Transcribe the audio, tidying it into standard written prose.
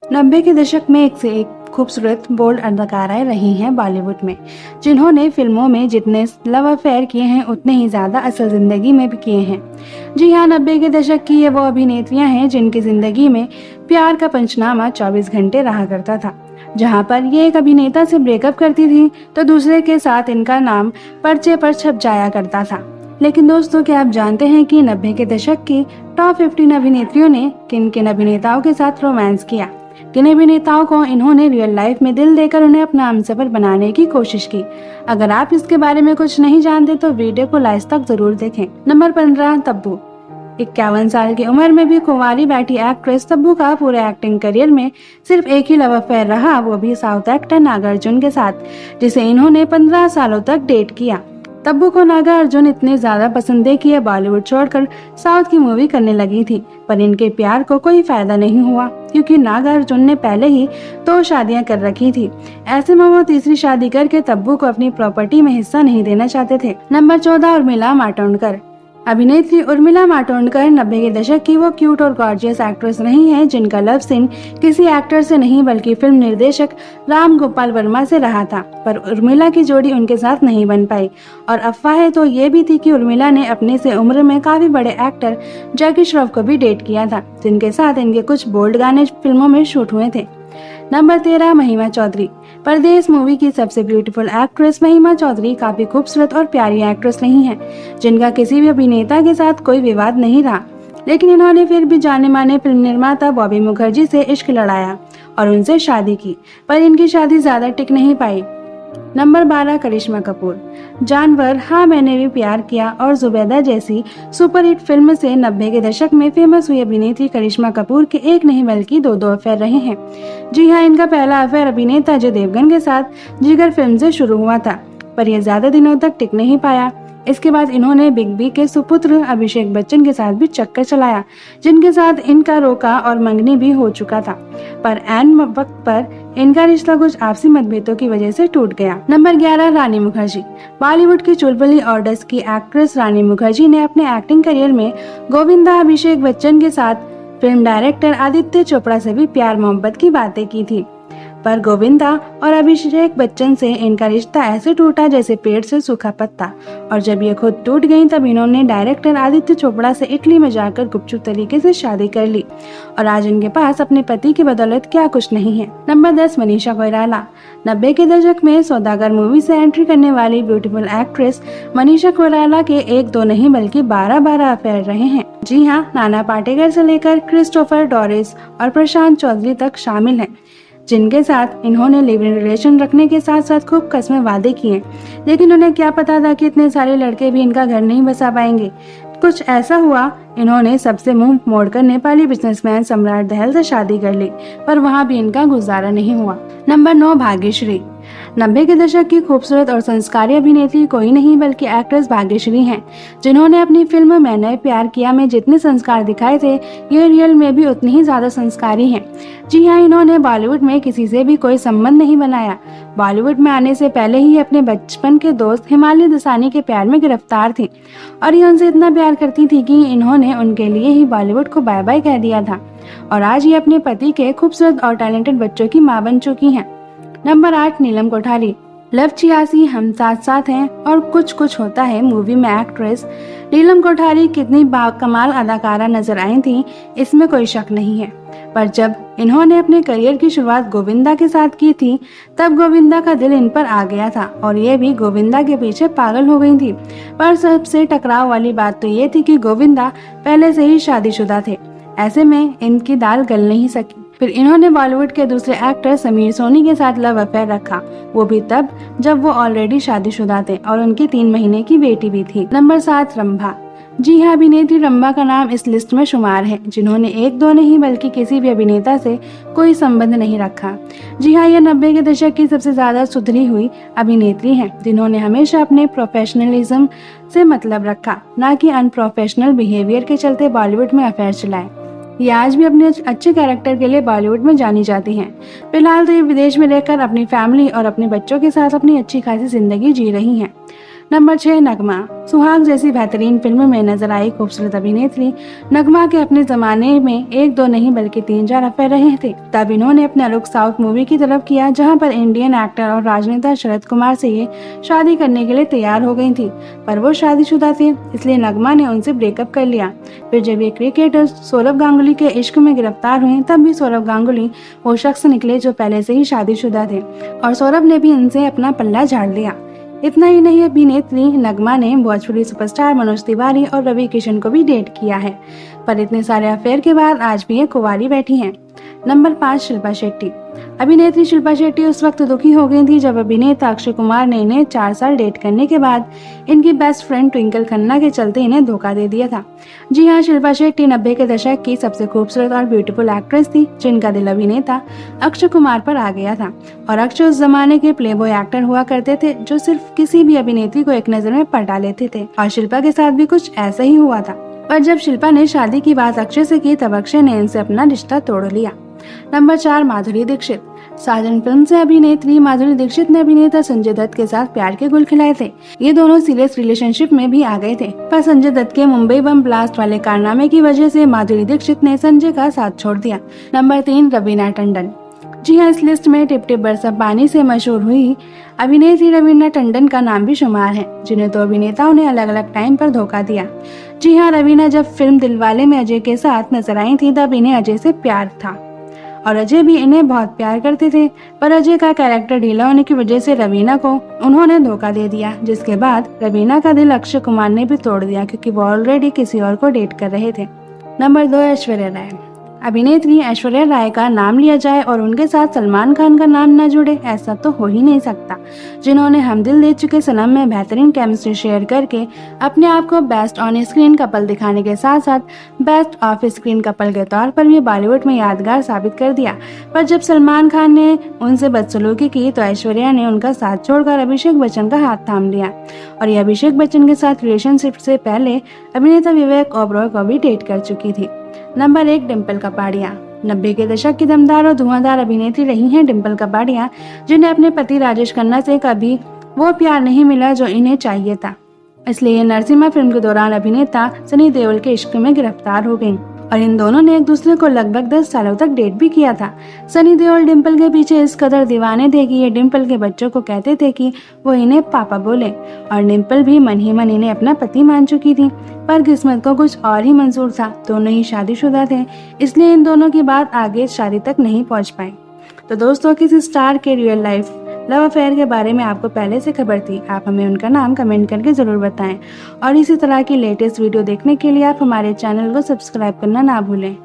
90 के दशक में एक से एक खूबसूरत बोल्ड अदाकाराएं रही हैं बॉलीवुड में, जिन्होंने फिल्मों में जितने लव अफेयर किए हैं उतने ही ज्यादा असल जिंदगी में भी किए हैं। जी हाँ, 90 के दशक की ये वो अभिनेत्रियां हैं जिनकी जिंदगी में प्यार का पंचनामा 24 घंटे रहा करता था। जहाँ पर ये एक अभिनेता से ब्रेकअप करती थी तो दूसरे के साथ इनका नाम पर्चे पर छप जाया करता था। लेकिन दोस्तों, क्या आप जानते हैं कि 90 के दशक की टॉप 15 अभिनेत्रियों ने किन किन अभिनेताओं के साथ रोमांस किया, किन अभिनेताओं को इन्होंने रियल लाइफ में दिल देकर उन्हें अपना हमसफर बनाने की कोशिश की। अगर आप इसके बारे में कुछ नहीं जानते तो वीडियो को लास्ट तक जरूर देखें। नंबर 15, तब्बू। 51 साल की उम्र में भी कुंवारी बैठी एक्ट्रेस तब्बू का पूरे एक्टिंग करियर में सिर्फ एक ही लव अफेयर रहा, वो भी साउथ एक्टर नागार्जुन के साथ, जिसे इन्होंने 15 सालों तक डेट किया। तब्बू को नागार्जुन इतने ज्यादा पसंद थे कि ये बॉलीवुड छोड़कर साउथ की मूवी करने लगी थी, पर इनके प्यार को कोई फायदा नहीं हुआ क्योंकि नागार्जुन ने पहले ही 2 शादियां कर रखी थी। ऐसे में वो तीसरी शादी करके तब्बू को अपनी प्रॉपर्टी में हिस्सा नहीं देना चाहते थे। नंबर 14, उर्मिला मातोंडकर। अभिनेत्री उर्मिला मातोंडकर 90 के दशक की वो क्यूट और गॉर्जियस एक्ट्रेस रही हैं जिनका लव सीन किसी एक्टर से नहीं बल्कि फिल्म निर्देशक राम गोपाल वर्मा से रहा था, पर उर्मिला की जोड़ी उनके साथ नहीं बन पाई। और अफवाहें तो ये भी थी कि उर्मिला ने अपने से उम्र में काफी बड़े एक्टर जैकी श्रॉफ को भी डेट किया था, जिनके साथ इनके कुछ बोल्ड गाने फिल्मों में शूट हुए थे। नंबर 13, महिमा चौधरी। परदेश मूवी की सबसे ब्यूटीफुल एक्ट्रेस महिमा चौधरी काफी खूबसूरत और प्यारी एक्ट्रेस नहीं है, जिनका किसी भी अभिनेता के साथ कोई विवाद नहीं रहा, लेकिन इन्होंने फिर भी जाने माने फिल्म निर्माता बॉबी मुखर्जी से इश्क लड़ाया और उनसे शादी की, पर इनकी शादी ज्यादा टिक नहीं पाई। नंबर 12, करिश्मा कपूर। जानवर, हाँ मैंने भी प्यार किया और जुबैदा जैसी सुपरहिट फिल्म से 90 के दशक में फेमस हुई अभिनेत्री करिश्मा कपूर के एक नहीं बल्कि 2 अफेयर रहे हैं। जी हाँ, इनका पहला अफेयर अभिनेता अजय देवगन के साथ जिगर फिल्म से शुरू हुआ था, पर यह ज्यादा दिनों तक टिक नहीं पाया। इसके बाद इन्होंने बिग बी के सुपुत्र अभिषेक बच्चन के साथ भी चक्कर चलाया, जिनके साथ इनका रोका और मंगनी भी हो चुका था, पर ऐन वक्त पर इनका रिश्ता कुछ आपसी मतभेदों की वजह से टूट गया। नंबर 11, रानी मुखर्जी। बॉलीवुड की चुलबुली और डस की एक्ट्रेस रानी मुखर्जी ने अपने एक्टिंग करियर में गोविंदा अभिषेक बच्चन के साथ फिल्म डायरेक्टर आदित्य चोपड़ा से भी प्यार मोहब्बत की बातें की थी, पर गोविंदा और अभिषेक बच्चन से इनका रिश्ता ऐसे टूटा जैसे पेड़ से सूखा पत्ता, और जब ये खुद टूट गईं तब इन्होंने डायरेक्टर आदित्य चोपड़ा से इटली में जाकर गुपचुप तरीके से शादी कर ली और आज इनके पास अपने पति की बदौलत क्या कुछ नहीं है। नंबर 10, मनीषा कोइराला। 90 के दशक में सौदागर मूवी से एंट्री करने वाली ब्यूटीफुल एक्ट्रेस मनीषा कोइराला के 1-2 नहीं बल्कि 12 अफेयर रहे हैं। जी हाँ, नाना पाटेकर से लेकर क्रिस्टोफर डोरिस और प्रशांत चौधरी तक शामिल हैं, जिनके साथ इन्होंने लिव इन रिलेशन रखने के साथ साथ खूब कस्में वादे किए, लेकिन उन्हें क्या पता था कि इतने सारे लड़के भी इनका घर नहीं बसा पाएंगे। कुछ ऐसा हुआ, इन्होंने सबसे मुंह मोड़कर नेपाली बिजनेसमैन सम्राट दहल से शादी कर ली, पर वहां भी इनका गुजारा नहीं हुआ। नंबर 9, भाग्यश्री। 90 के दशक की खूबसूरत और संस्कारी अभिनेत्री कोई नहीं बल्कि एक्ट्रेस भाग्यश्री हैं, जिन्होंने अपनी फिल्म मैंने प्यार किया में जितने संस्कार दिखाए थे ये रियल में भी उतनी ही ज्यादा संस्कारी हैं। जी हाँ, इन्होंने बॉलीवुड में किसी से भी कोई संबंध नहीं बनाया। बॉलीवुड में आने से पहले ही अपने बचपन के दोस्त हिमालय दसानी के प्यार में गिरफ्तार थी और ये उनसे इतना प्यार करती थी कि इन्होंने उनके लिए ही बॉलीवुड को बाय बाय कह दिया था और आज ये अपने पति के खूबसूरत और टैलेंटेड बच्चों की मां बन चुकी हैं। नंबर 8, नीलम कोठारी। लव 86, हम साथ साथ हैं और कुछ कुछ होता है मूवी में एक्ट्रेस नीलम कोठारी कितनी बाकमाल अदाकारा नजर आई थी, इसमें कोई शक नहीं है, पर जब इन्होंने अपने करियर की शुरुआत गोविंदा के साथ की थी तब गोविंदा का दिल इन पर आ गया था और ये भी गोविंदा के पीछे पागल हो गई थी। पर सबसे टकराव वाली बात तो ये थी कि गोविंदा पहले से ही शादीशुदा थे, ऐसे में इनकी दाल गल नहीं सकी। फिर इन्होंने बॉलीवुड के दूसरे एक्टर समीर सोनी के साथ लव अफेयर रखा, वो भी तब जब वो ऑलरेडी शादीशुदा थे और उनकी 3 महीने की बेटी भी थी। नंबर 7, रंभा। जी हाँ, अभिनेत्री रंभा का नाम इस लिस्ट में शुमार है, जिन्होंने 1-2 नहीं बल्कि किसी भी अभिनेता से कोई संबंध नहीं रखा। जी हाँ, ये 90 के दशक की सबसे ज्यादा सुधरी हुई अभिनेत्री हैं, जिन्होंने हमेशा अपने प्रोफेशनलिज्म से मतलब रखा, न कि अनप्रोफेशनल बिहेवियर के चलते बॉलीवुड में अफेयर चलाए। ये आज भी अपने अच्छे कैरेक्टर के लिए बॉलीवुड में जानी जाती हैं। फिलहाल तो ये विदेश में रहकर अपनी फैमिली और अपने बच्चों के साथ अपनी अच्छी खासी जिंदगी जी रही हैं। नंबर 6 नगमा। सुहाग जैसी बेहतरीन फिल्म में नजर आई खूबसूरत अभिनेत्री नगमा के अपने जमाने में 1-2 नहीं बल्कि 3-4 अफेयर रहे थे। तब इन्होंने अपना रुख साउथ मूवी की तरफ किया, जहां पर इंडियन एक्टर और राजनेता शरद कुमार से ये शादी करने के लिए तैयार हो गई थी, पर वो शादीशुदा थे, इसलिए नगमा ने उनसे ब्रेकअप कर लिया। फिर जब ये क्रिकेटर सौरव गांगुली के इश्क में गिरफ्तार हुए, तब भी सौरव गांगुली वो शख्स निकले जो पहले से ही शादीशुदा थे और सौरभ ने भी इनसे अपना पल्ला झाड़ लिया। इतना ही नहीं, अभिनेत्री नगमा ने भोजपुरी सुपरस्टार मनोज तिवारी और रवि किशन को भी डेट किया है, पर इतने सारे अफेयर के बाद आज भी ये कुंवारी बैठी हैं। नंबर 5 शिल्पा शेट्टी। अभिनेत्री शिल्पा शेट्टी उस वक्त दुखी हो गई थी जब अभिनेता अक्षय कुमार ने इन्हें 4 साल डेट करने के बाद इनकी बेस्ट फ्रेंड ट्विंकल खन्ना के चलते इन्हें धोखा दे दिया था। जी हाँ, शिल्पा शेट्टी 90 के दशक की सबसे खूबसूरत और ब्यूटीफुल एक्ट्रेस थी, जिनका दिल अभिनेता अक्षय कुमार पर आ गया था। और अक्षय उस जमाने के प्लेबॉय एक्टर हुआ करते थे जो सिर्फ किसी भी अभिनेत्री को एक नजर में पटा लेते थे, और शिल्पा के साथ भी कुछ ऐसा ही हुआ था। पर जब शिल्पा ने शादी की बात अक्षय से की, तब अक्षय ने इनसे अपना रिश्ता तोड़ लिया। नंबर 4 माधुरी दीक्षित। साजन फिल्म से अभिनेत्री माधुरी दीक्षित ने अभिनेता संजय दत्त के साथ प्यार के गुल खिलाए थे। ये दोनों सीरियस रिलेशनशिप में भी आ गए थे, पर संजय दत्त के मुंबई बम ब्लास्ट वाले कारनामे की वजह से माधुरी दीक्षित ने संजय का साथ छोड़ दिया। नंबर 3 रवीना टंडन। जी हाँ, इस लिस्ट में टिप टिप बरसा पानी से मशहूर हुई अभिनेत्री रवीना टंडन का नाम भी शुमार है, जिन्हें तो अभिनेताओं ने अलग अलग टाइम पर धोखा दिया। जी हाँ, रवीना जब फिल्म दिलवाले में अजय के साथ नजर आई थी, तब इन्हें अजय से प्यार था और अजय भी इन्हें बहुत प्यार करते थे, पर अजय का कैरेक्टर ढीला होने की वजह से रवीना को उन्होंने धोखा दे दिया, जिसके बाद रवीना का दिल अक्षय कुमार ने भी तोड़ दिया, क्योंकि वो ऑलरेडी किसी और को डेट कर रहे थे। नंबर 2 ऐश्वर्या राय। अभिनेत्री ऐश्वर्या राय का नाम लिया जाए और उनके साथ सलमान खान का नाम न जुड़े, ऐसा तो हो ही नहीं सकता। जिन्होंने हम दिल दे चुके सनम में बेहतरीन केमिस्ट्री शेयर करके अपने आप को बेस्ट ऑन स्क्रीन कपल दिखाने के साथ साथ बेस्ट ऑफ स्क्रीन कपल के तौर पर भी बॉलीवुड में यादगार साबित कर दिया। पर जब सलमान खान ने उनसे बदसलूकी की, तो ऐश्वर्या ने उनका साथ छोड़कर अभिषेक बच्चन का हाथ थाम लिया, और ये अभिषेक बच्चन के साथ रिलेशनशिप से पहले अभिनेता विवेक ओबरॉय को भी डेट कर चुकी थी। नंबर 1 डिम्पल कपाड़िया। 90 के दशक की दमदार और धुआंधार अभिनेत्री रही हैं डिम्पल कपाड़िया, जिन्हें अपने पति राजेश खन्ना से कभी वो प्यार नहीं मिला जो इन्हें चाहिए था, इसलिए नरसिम्हा फिल्म के दौरान अभिनेता सनी देओल के इश्क में गिरफ्तार हो गयी और इन दोनों ने एक दूसरे को लगभग 10 सालों तक डेट भी किया था। सनी देओल डिम्पल के पीछे इस कदर दीवाने थे कि ये डिम्पल के बच्चों को कहते थे कि वो इन्हें पापा बोले, और डिम्पल भी मन ही मन इन्हें अपना पति मान चुकी थी। पर किस्मत को कुछ और ही मंजूर था, दोनों ही शादीशुदा थे, इसलिए इन दोनों की बात आगे शादी तक नहीं पहुँच पाई। तो दोस्तों, किसी स्टार के रियल लाइफ लव अफेयर के बारे में आपको पहले से खबर थी? आप हमें उनका नाम कमेंट करके ज़रूर बताएं, और इसी तरह की लेटेस्ट वीडियो देखने के लिए आप हमारे चैनल को सब्सक्राइब करना ना भूलें।